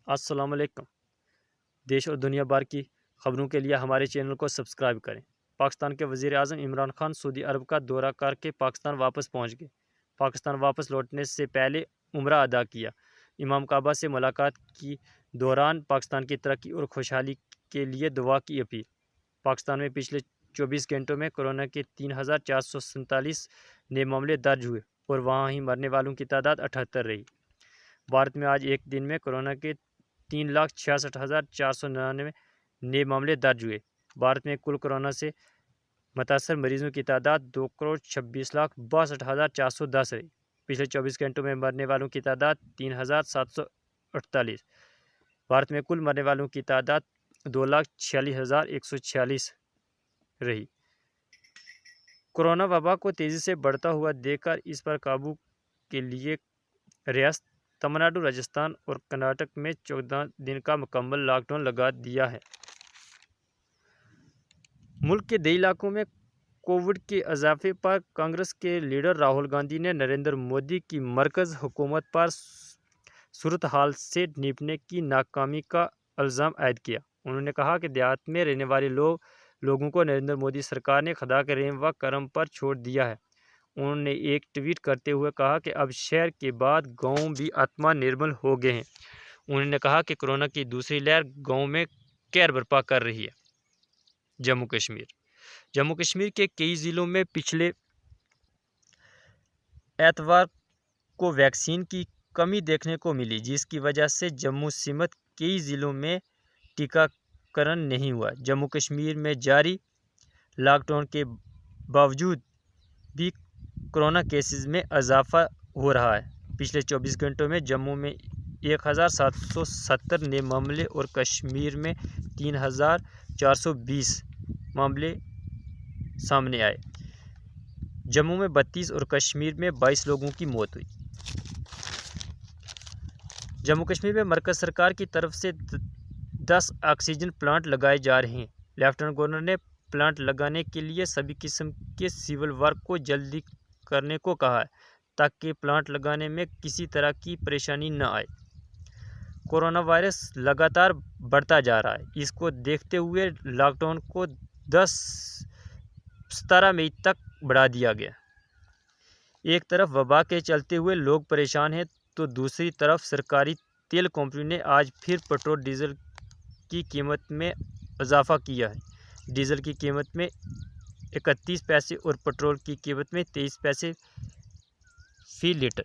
السلام علیکم۔ دیش اور دنیا بھر کی خبروں کے لیے ہمارے چینل کو سبسکرائب کریں۔ پاکستان کے وزیر اعظم عمران خان سعودی عرب کا دورہ کر کے پاکستان واپس پہنچ گئے۔ پاکستان واپس لوٹنے سے پہلے عمرہ ادا کیا۔ امام کعبہ سے ملاقات کی دوران پاکستان کی ترقی اور خوشحالی کے لیے دعا کی اپیل۔ پاکستان میں پچھلے 24 گھنٹوں میں کورونا کے 3447 نئے معاملے درج ہوئے اور وہاں ہی مرنے والوں کی تعداد 78 رہی۔ بھارت میں آج ایک دن میں کورونا کے 3,66,499 نئے معاملے درج ہوئے۔ بھارت میں کل کورونا سے متاثر مریضوں کی تعداد 2,26,62,410 رہی۔ پچھلے 24 گھنٹوں میں مرنے والوں کی تعداد 3,748۔ بھارت میں کل مرنے والوں کی تعداد 2,46,146 رہی۔ کورونا وبا کو تیزی سے بڑھتا ہوا دیکھ کر اس پر قابو کے لیے ریاست تمل ناڈو، راجستھان اور کرناٹک میں 14 دن کا مکمل لاک ڈاؤن لگا دیا ہے۔ ملک کے دیہی علاقوں میں کووڈ کے اضافے پر کانگریس کے لیڈر راہل گاندھی نے نریندر مودی کی مرکز حکومت پر صورتحال سے نمٹنے کی ناکامی کا الزام عائد کیا۔ انہوں نے کہا کہ دیہات میں رہنے والے لوگوں کو نریندر مودی سرکار نے خدا کے رحم و کرم پر چھوڑ دیا ہے۔ انہوں نے ایک ٹویٹ کرتے ہوئے کہا کہ اب شہر کے بعد گاؤں بھی آتما نربھر ہو گئے ہیں۔ انہوں نے کہا کہ کورونا کی دوسری لہر گاؤں میں قہر برپا کر رہی ہے۔ جموں کشمیر کے کئی ضلعوں میں پچھلے اتوار کو ویکسین کی کمی دیکھنے کو ملی، جس کی وجہ سے جموں سمیت کئی ضلعوں میں ٹیکہ کرن نہیں ہوا۔ جموں کشمیر میں جاری لاک ڈاؤن کے باوجود بھی کورونا کیسز میں اضافہ ہو رہا ہے۔ پچھلے 24 گھنٹوں میں جموں میں 1,770 نئے معاملے اور کشمیر میں 3,420 معاملے سامنے آئے۔ جموں میں 32 اور کشمیر میں 22 لوگوں کی موت ہوئی۔ جموں کشمیر میں مرکز سرکار کی طرف سے 10 آکسیجن پلانٹ لگائے جا رہے ہیں۔ لیفٹیننٹ گورنر نے پلانٹ لگانے کے لیے سبھی قسم کے سول ورک کو جلدی کرنے کو کہا ہے تاکہ پلانٹ لگانے میں کسی طرح کی پریشانی نہ آئے۔ کورونا وائرس لگاتار بڑھتا جا رہا ہے۔ اس کو دیکھتے ہوئے لاک ڈاؤن کو 17 مئی تک بڑھا دیا گیا۔ ایک طرف وبا کے چلتے ہوئے لوگ پریشان ہیں تو دوسری طرف سرکاری تیل کمپنیوں نے آج پھر پیٹرول ڈیزل کی قیمت میں اضافہ کیا ہے۔ ڈیزل کی قیمت میں 31 پیسے اور پیٹرول کی قیمت میں 23 پیسے فی لیٹر